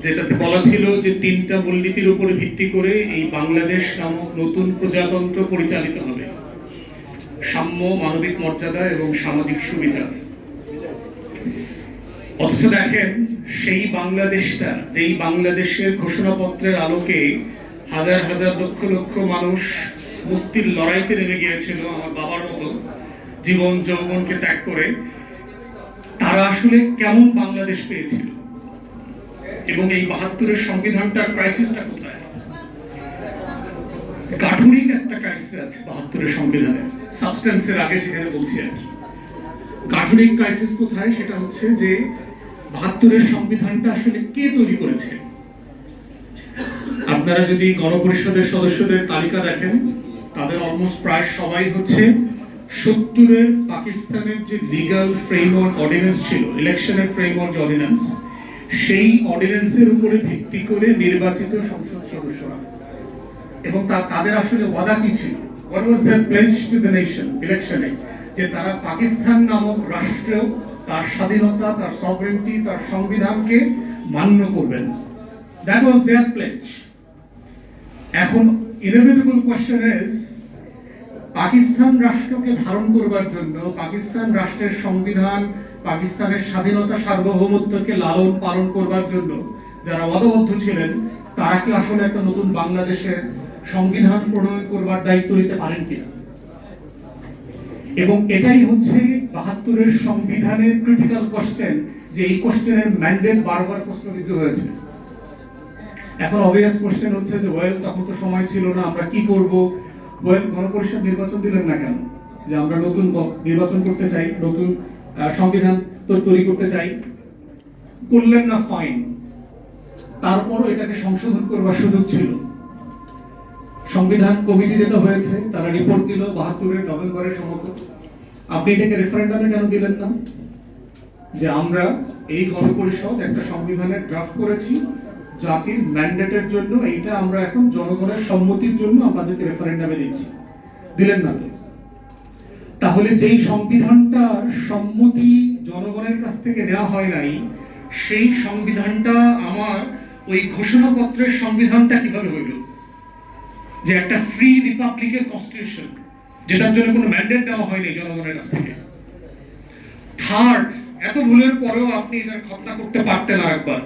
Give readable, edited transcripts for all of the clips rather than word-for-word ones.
যেটাতে বলা ছিল যে তিনটা মূলনীতির উপরে ভিত্তি করে এই বাংলাদেশ নামক নতুন প্রজাতন্ত্র পরিচালিত হবে: সাম্য, মানবিক মর্যাদা এবং সামাজিক সুবিচার। অথচ দেখেন, সেই বাংলাদেশটা, যেই বাংলাদেশের ঘোষণাপত্রের আলোকে হাজার হাজার লক্ষ লক্ষ মানুষ মুক্তির লড়াইতে নেমে গিয়েছিল আমার বাবার মতো জীবন যৌবনকে ত্যাগ করে, তারা আসলে কেমন বাংলাদেশ পেয়েছিল এবং এই ৭২-এর সংবিধানটার ক্রাইসিসটা কোথায়? গাঠনিক একটা ক্রাইসিস আছে ৭২-এর সংবিধানে, সাবস্টেন্সের আগে সেখানে বলছি আর কি। গাঠনিক ক্রাইসিস কোথায়? সেটা হচ্ছে যে ৭২-এর সংবিধানটা আসলে কে তৈরি করেছে? আপনারা যদি গণপরিষদের সদস্যদের তালিকা দেখেন, তাদের অলমোস্ট প্রায় সবাই হচ্ছে ৭০-এর পাকিস্তানের যে লিগ্যাল ফ্রেমওয়ার্ক অর্ডিন্যান্স ছিল, ইলেকশনের ফ্রেমওয়ার্ক অর্ডিন্যান্স, সেই অর্ডিন্যান্সের উপরে ভিত্তি করে নির্বাচিত সংসদ সদস্যরা। এবং তাদের আসলে ওয়াদা কি ছিল? What was their pledge to the nation ইলেকশনে? যে তারা পাকিস্তান নামক রাষ্ট্র, তার স্বাধীনতা, তার সভরেন্টি, তার সংবিধানকে মান্য করবেন। That was their pledge. এখন ইনএভিটেবল কোয়েশ্চেন ইজ, পাকিস্তান রাষ্ট্রকে ধারণ করবার জন্য, পাকিস্তান রাষ্ট্রের সংবিধান, পাকিস্তানের স্বাধীনতা, সার্বভৌমত্বকে লালন পালন করবার জন্য যারা ওয়াদাবদ্ধ ছিলেন, তারা কি আসলে একটা নতুন বাংলাদেশের সংবিধান প্রণয়ন করবার দায়িত্ব নিতে পারেন কিনা? এবং এটাই হচ্ছে ৭২-এর সংবিধানের ক্রিটিক্যাল কোশ্চেন, যে এই কোশ্চেনের ম্যান্ডেট বারবার প্রশ্নবিদ্ধ হয়েছে। এখন অবভিয়াস কোশ্চেন হচ্ছে যে ওয়েল, তখন তো সময় ছিল না, আমরা কি করব? ওয়েল, গণপরিষদ নির্বাচন দিলেন না কেন? যে আমরা নতুন নির্বাচন করতে চাই, নতুন সংবিধান তৈরি করতে চাই, করলেন না, ফাইন। তারপরও এটাকে সংশোধন করবার সুযোগ ছিল। সংবিধান কমিটি যেটা হয়েছে, তারা রিপোর্ট দিল ৭২-এর নভেম্বরের সম্ভবত। আপনি এটাকে রেফারেন্ডামে কেন দিলেন না? যে আমরা এই গণপরিষদ একটা সংবিধানের ড্রাফট করেছি জাতির ম্যান্ডেটের জন্য, এইটা আমরা এখন জনগণের সম্মতির জন্য আপনাদেরকে রেফারেন্ডামে দিচ্ছি। দিলেন না তো? তাহলে যেই সংবিধানটার সম্মতি জনগণের কাছ থেকে নেওয়া হয় নাই, সেই সংবিধানটা আমার ওই ঘোষণাপত্রের সংবিধানটা কিভাবে হইল? যে একটা ফ্রি রিপাবলিকের কনস্টিটিউশন, যেটার জন্য কোনো ম্যান্ডেট দেওয়া হয়নি জনগণের কাছ থেকে। থার্ড, এত ভুলের পরেও আপনি এটার খতনা করতে পারতেন আর একবার।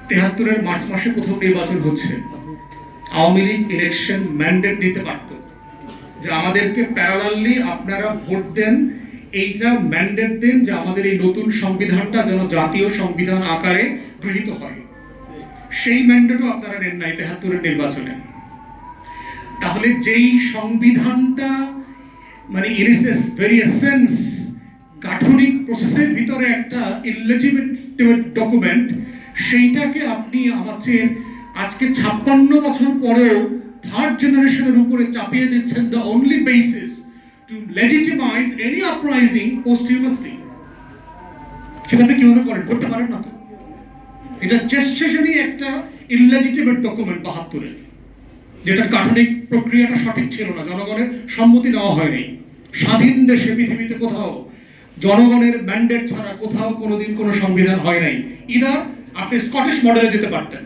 ৭৩-এর মার্চ মাসে প্রথম নির্বাচন হচ্ছে, আওয়ামী লীগ ইলেকশন ম্যান্ডেট দিতে পারত যে আমাদেরকে প্যারালালি আপনারা ভোট দেন, এইটা ম্যান্ডেট দেন যে আমাদের এই নতুন সংবিধানটা যেন জাতীয় সংবিধান আকারে গৃহীত হয়। সেই ম্যান্ডেটও আপনারা নেন নাই ৭৩-এর নির্বাচনে। তাহলে যেই সংবিধানটা মানে ইন ইটস ভেরি এসেন্স গাঠনিক প্রসেসের ভিতরে একটা ইলেজিটিমেট ডকুমেন্ট, সেইটাকে আপনি আমাদের আজকে ৫৬ বছর পরেও থার্ড জেনারেশনের উপরে চাপিয়ে দিচ্ছেন, the only basis to legitimize any uprising posthumously. সেটা আপনি কিভাবে করেন? করতে পারেন না তো। এটা জেস্টেশনই একটা ইলেজিটিমেট ডকুমেন্ট ৭২-এর, যেটার গাঠনিক প্রক্রিয়াটা সঠিক ছিল না, জনগণের সম্মতি নেওয়া হয়নি। স্বাধীন দেশে পৃথিবীতে কোথাও জনগণের ম্যান্ডেট ছাড়া কোথাও কোনোদিন কোনো সংবিধান হয় নাই। ইদার আপনি স্কটিশ মডেলে যেতে পারতেন।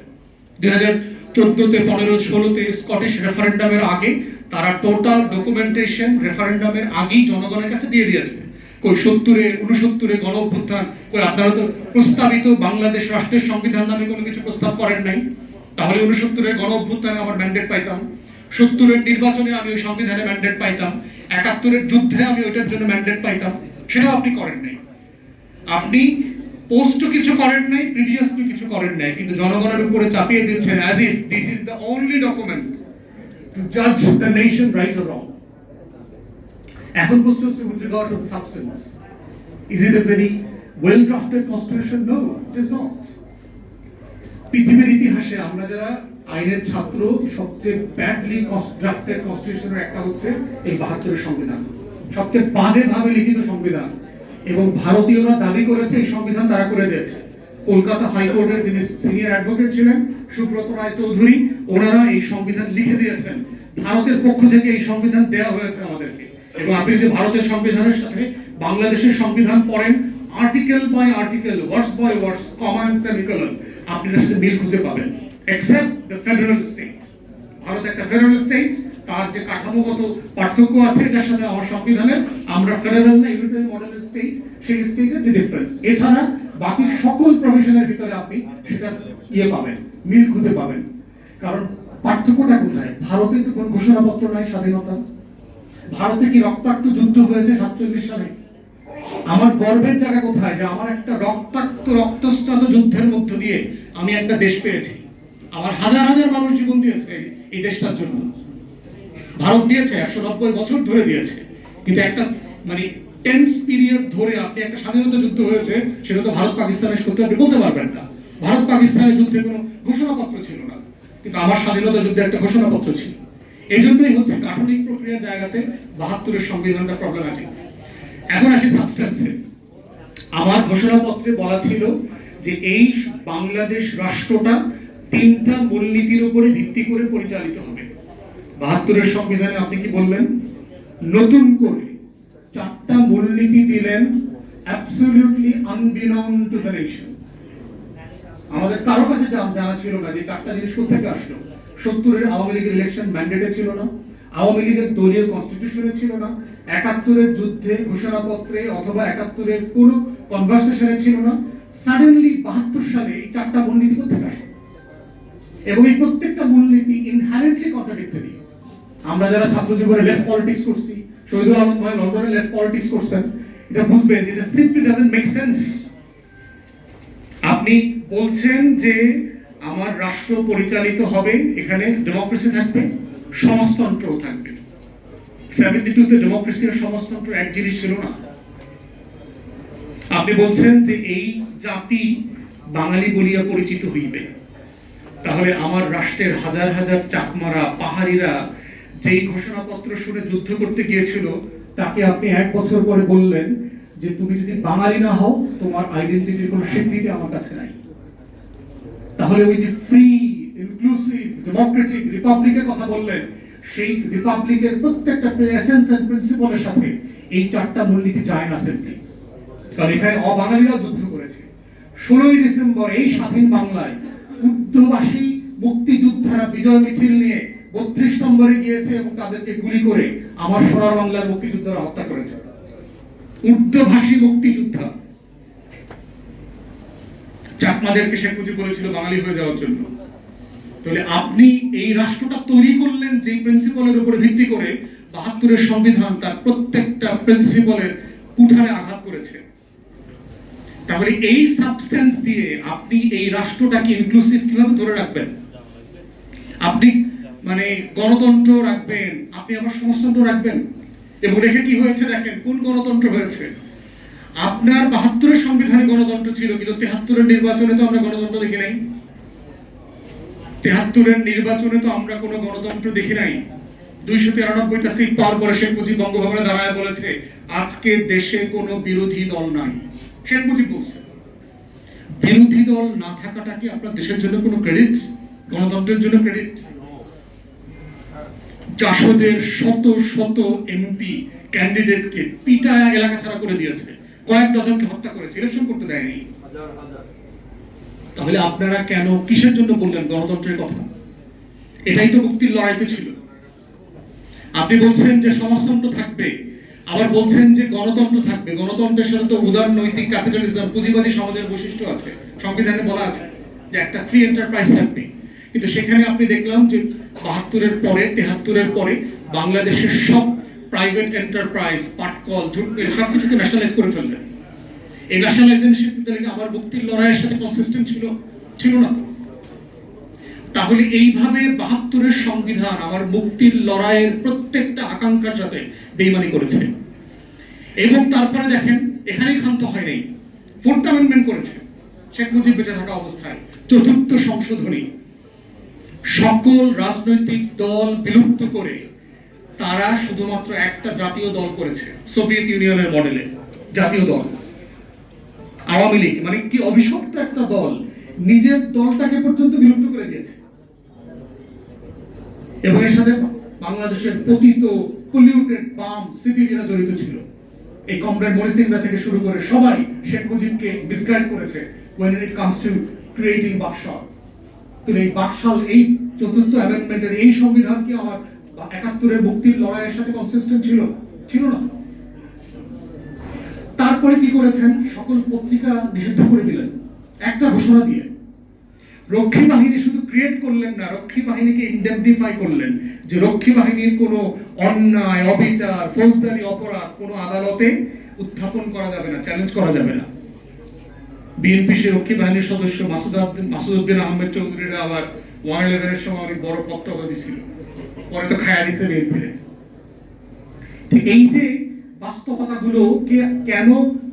২০১৪-তে, ১৫-১৬-তে স্কটিশ রেফারেন্ডামের আগে তারা টোটাল ডকুমেন্টেশন রেফারেন্ডামের আগেই জনগণের কাছে দিয়ে দিয়েছে। কই ৭০-এ, ৬৯-এ গণ অভ্যুত্থান, কই আপনারা তো প্রস্তাবিত বাংলাদেশ রাষ্ট্রের সংবিধান নামে কোনো কিছু প্রস্তাব করেন নাই। তাহলে ৬৯-এর গণ অভ্যুত্থানে আমার ম্যান্ডেট পাইতাম, ৭০-এর নির্বাচনে আমি ওই সংবিধানে ম্যান্ডেট পাইতাম, ৭১-এর যুদ্ধে আমি ওইটার জন্য ম্যান্ডেট পাইতাম। সেটাও আপনি করেন নাই। আপনি পোস্টও কিছু করেন নাই, প্রিভিয়াসলি কিছু করেন নাই, কিন্তু জনগণের উপরে চাপিয়ে দিচ্ছেন as if this is the only document to জাজ the nation right or wrong. এখন প্রশ্ন হচ্ছে with regard to the substance, is it a very well drafted constitution? No, it is not. পৃথিবীর ইতিহাসে আমরা যারা আইনের ছাত্র, সবচেয়ে ব্যাডলি ড্রাফটেড কনস্টিটিউশনের একটা হচ্ছে এই ৭২-এর সংবিধান, সবচেয়ে বাজেভাবে লিখিত সংবিধান। এবং ভারতীয়রা দাবি করেছে এই সংবিধান তারা করে দিয়েছে। কলকাতা হাইকোর্টের যিনি সিনিয়র অ্যাডভোকেট ছিলেন সুব্রত রায় চৌধুরী, ওনারা এই সংবিধান লিখে দিয়েছেন। ভারতের পক্ষ থেকে এই সংবিধান দেওয়া হয়েছে আমাদেরকে। এবং আপনি যদি ভারতের সংবিধানের সাথে বাংলাদেশের সংবিধান পড়েন, article by article, words by words, comma and semicolon, আপনি তার সাথে মিল খুঁজে পাবেন, except the federal state. Bharat একটা ফেডারেল স্টেট, তার যে কাঠামোগত পার্থক্য আছে এটার সাথে আমার সংবিধানের, আমরা ফেডারেল না ইউনিটারি মডেলের স্টেট, সেই স্টেটের যে ডিফারেন্স। এছাড়া বাকি সকল প্রভিশনের ভিতরে আপনি সেটা পাবেন, মিল খুঁজে পাবেন। কারণ পার্থক্যটা কোথায়? ভারতে তো কোনো ঘোষণাপত্র নাই স্বাধীনতা। ভারতে কি রক্তাক্ত যুদ্ধ হয়েছে 47 সালে? আমার গর্বের জায়গা কোথায় যে আমার একটা রক্তস্নাত যুদ্ধের মধ্য দিয়ে আমি একটা দেশ পেয়েছি। আমার হাজার হাজার মানুষ জীবন দিয়েছে এই দেশটার জন্য। ভারত দিয়েছে 190 বছর ধরে দিয়েছে, কিন্তু একটা মানে টেন্স পিরিয়ড ধরে আপনি একটা স্বাধীনতা যুদ্ধ হয়েছে, সেটা তো ভারত পাকিস্তানের সূত্রে আপনি বলতে পারবেন না। ভারত পাকিস্তানের যুদ্ধে কোনো ঘোষণাপত্র ছিল না, কিন্তু আমার স্বাধীনতা যুদ্ধে একটা ঘোষণাপত্র ছিল। এই জন্যই হচ্ছে গাঠনিক প্রক্রিয়ার জায়গাতে 72-এর সংবিধানটা প্রবলেমেটিক। এখন আসি সাবস্টেন্সে। আমার ঘোষণাপত্রে বলা ছিল যে এই বাংলাদেশ রাষ্ট্রটা 3টা মূলনীতির উপরে ভিত্তি করে পরিচালিত হবে। 72-এর সংবিধানে আপনি কি বললেন? নতুন করে 4টা মূলনীতি দিলেন, অ্যাবসলিউটলি আনবিনোন টু দ্য নেশন। আমাদের কারো কাছে জানা ছিল না যে 4টা জিনিস কোথা থেকে আসলো। 70-এর আওয়ামী লীগের ইলেকশন ম্যান্ডেটে ছিল না, আওয়ামী লীগের দলীয় কনস্টিটিউশনে ছিল না, 71-এর যুদ্ধে ঘোষণাপত্রে অথবা 71-এর কোনো কনভারসেশনে ছিল না। সাডেনলি 72 সালে এই 4টা মূলনীতি কোথা থেকে আসলো, এবং এই প্রত্যেকটা মূলনীতি ইনহারেন্টলি কন্ট্রাডিক্টরি। আমরা যারা ছাত্র জীবনে লেফট পলিটিক্স করছি, শহীদুল আলম ভাই লন্ডনে লেফট পলিটিক্স করছেন, এটা বুঝবেন যে এটা সিম্পলি ডাজন্ট মেক সেন্স। আপনি বলছেন যে আমার রাষ্ট্র পরিচালিত হবে, এখানে ডেমোক্রেসি থাকবে, সমাজতন্ত্রও থাকবে। 72-তে ডেমোক্রেসি আর সমাজতন্ত্র এক জিনিস ছিল না। আপনি বলছেন যে এই জাতি বাঙালি বলিয়া পরিচিত হইবে। তাহলে আমার রাষ্ট্রের হাজার হাজার চাকমারা পাহাড়িরা যেই ঘোষণাপত্র শুনে যুদ্ধ করতে গিয়েছিল, তাকে আপনি 1 বছর পরে বললেন যে তুমি যদি বাঙালি না হও তোমার আইডেন্টিটির কোনো স্বীকৃতি আমার কাছে নাই। তাহলে ওই যে ফ্রি, ইনক্লুসিভ, ডেমোক্রেটিক রিপাবলিকের কথা বললেন, সেই রিপাবলিকের প্রত্যেকটা এসেন্স এন্ড প্রিন্সিপলের সাথে এই 4টা মূলনীতি যায় না সিম্পলি। কারণ এখানে অবাঙালিরাও যুদ্ধ করেছে। 16ই ডিসেম্বর এই স্বাধীন বাংলায় উর্দুভাষী মুক্তিযোদ্ধারা বিজয় মিছিল নিয়ে 32 নম্বরে গিয়েছে এবং তাদেরকে গুলি করে আমার সোনার বাংলার মুক্তিযোদ্ধারা হত্যা করেছে। উর্দুভাষী মুক্তিযোদ্ধা। চাকমাদেরকে শেখ মুজিব বলেছিল বাঙালি হয়ে যাওয়ার জন্য। তাহলে আপনি এই রাষ্ট্রটা তৈরি করলেন যে প্রিন্সিপালের উপরে ভিত্তি করে 72-এর সংবিধান তার প্রত্যেকটা প্রিন্সিপালের কুঠারে আঘাত করেছে। তাহলে এই সাবস্টেন্স দিয়ে আপনি এই রাষ্ট্রটাকে ইনক্লুসিভ কিভাবে ধরে রাখবেন? আপনি মানে গণতন্ত্র রাখবেন, আপনি আবার সমাজতন্ত্র রাখবেন, এবং রেখে কি হয়েছে দেখেন, কোন গণতন্ত্র হয়েছে। আপনার 72-এর সংবিধানে গণতন্ত্র ছিল, কিন্তু 73-এর নির্বাচনে তো আমরা গণতন্ত্র দেখি নাই। 73-এর নির্বাচনে তো আমরা কোনো গণতন্ত্র দেখি নাই। 293টা সিট পাওয়ার পরে শেখ মুজিব বঙ্গভবনে দাঁড়ায় বলেছে আজকে দেশে কোনো বিরোধী দল নাই। শেখ মুজিব বলছে। বিরোধী দল না থাকাটা কি আপনার দেশের জন্য কোনো ক্রেডিট? গণতন্ত্রের জন্য ক্রেডিট? জাসদের শত শত এমপি ক্যান্ডিডেটকে পিটায়া এলাকা ছাড়া করে দিয়েছে, কয়েক ডজনকে হত্যা করেছে, ইলেকশন করতে দেয়নি। তাহলে আপনারা কেন কিসের জন্য বললেন গণতন্ত্রের কথা? এটাই তো মুক্তির লড়াইতে ছিল। আপনি বলছেন যে সমাজতন্ত্র থাকবে, আবার বলছেন যে গণতন্ত্র থাকবে। গণতন্ত্রের সাথে তো উদার নৈতিক ক্যাপিটালিজম, পুঁজিবাদী সমাজের বৈশিষ্ট্য আছে। সংবিধানে বলা আছে যে একটা ফ্রি এন্টারপ্রাইজ থাকবে, কিন্তু সেখানে আপনি দেখলাম যে 72-এর পরে, 73-এর পরে বাংলাদেশের সব প্রাইভেট এন্টারপ্রাইজ, পাটকল, সবকিছুকে ন্যাশনালাইজ করে ফেললেন। এই ন্যাশনালাইজেশন তাহলে আমার মুক্তির লড়াইয়ের সাথে কনসিস্টেন্ট ছিল না তো। তাহলে এইভাবে 72-এর সংবিধান আমার মুক্তির লড়াইয়ের প্রত্যেকটা আকাঙ্ক্ষার সাথে বেইমানি করেছে। এবং তারপরে দেখেন এখানেই ক্ষান্ত হয় নাই, 4th অ্যামেন্ডমেন্ট করেছে শেখ মুজিব বেঁচে থাকা অবস্থায়। 4th সংশোধনী সকল রাজনৈতিক দল বিলুপ্ত করে তারা শুধুমাত্র একটা জাতীয় দল করেছে, সোভিয়েত ইউনিয়নের মডেলে জাতীয় দল। আওয়ামী লীগ মানে কি অভিশপ্ত একটা দল, নিজের দলটাকে পর্যন্ত বিলুপ্ত করে দিয়েছে। এবং এর সাথে বাংলাদেশের পতিত পলিউটেড বাম সিপিবিরা জড়িত ছিল। এই কমরেড মরিস ইংরা থেকে শুরু করে সবাই শেখ মুজিবকে ডিসক্রাইব করেছে when it comes to creating Baksal. তো এই বাকশাল, এই চতুর্থ অ্যামেন্ডমেন্টের এই সংবিধান কি আমার ৭১-এর মুক্তির লড়াইয়ের সাথে কনসিস্টেন্ট ছিল? ছিল না। তারপরে কি করেছেন? সকল পত্রিকা নিষিদ্ধ করে দিলেন একটা ঘোষণা দিয়ে। রক্ষী বাহিনী শুধু ক্রিয়েট করলেন না, রক্ষী বাহিনীকে ইন্ডেমনিফাই করলেন যে রক্ষী বাহিনীর কোনো অন্যায়, অবিচার, ফৌজদারি অপরাধ কোনো আদালতে উত্থাপন করা যাবে না, চ্যালেঞ্জ করা যাবে না। বিএনপি সে রক্ষী বাহিনীর সদস্য মাসুদউদ্দিন আহমেদ চৌধুরীরা আবার 111 এর সময় অনেক বড় পত্রবাদী ছিল, পরে তো খায়া দিছে বিএনপি। এই যে বাস্তবতাগুলো কেন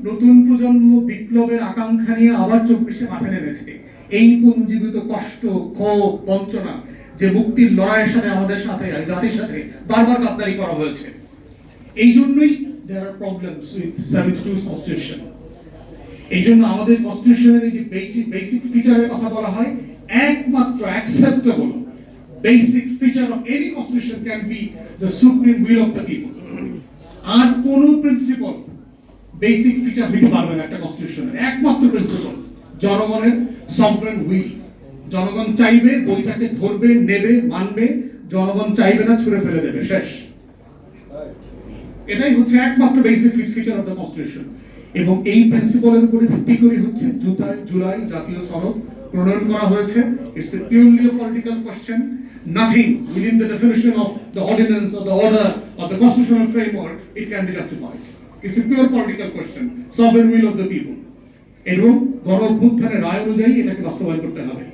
নতুন প্রজন্ম বিপ্লবের আকাঙ্ক্ষা নিয়ে আবার 24-এ মাঠে নেমেছে, এই পুঞ্জীভূত কষ্ট, ক্ষোভ, বঞ্চনা যে মুক্তির লড়াইয়ের সাথে আমাদের সাথে জাতির সাথে বারবার গাদ্দারি করা হয়েছে, এই জন্যই there are problems with 72's constitution। এই জন্য আমাদের কনস্টিটিউশনের এই যে বেসিক ফিচারের কথা বলা হয়, একমাত্র acceptable basic feature of any constitution can be the supreme will of the people. আর কোন প্রিন্সিপাল বেসিক ফিচার হতে পারবে না একটা কনস্টিটিউশনের। একমাত্র প্রিন্সিপাল জনগণের সভরেন উইল। জনগণ চাইবে, বইটাকে ধরবে, নেবে, মানবে। জনগণ চাইবে না, ছুঁড়ে ফেলে দেবে, শেষ। এটাই হচ্ছে একমাত্র basic feature of the constitution. এবং এই প্রিন্সিপালের উপরে ভিত্তি করে হচ্ছে জুলাই জাতীয় সনদ প্রণয়ন করা হয়েছে। It's a purely a political question. Nothing within the definition of the ordinance or the order or the constitutional framework it can be justified. It's a pure political question, sovereign will of the people. এবং গণ অভ্যুত্থানের রায় অনুযায়ী এটাকে বাস্তবায়ন করতে হবে।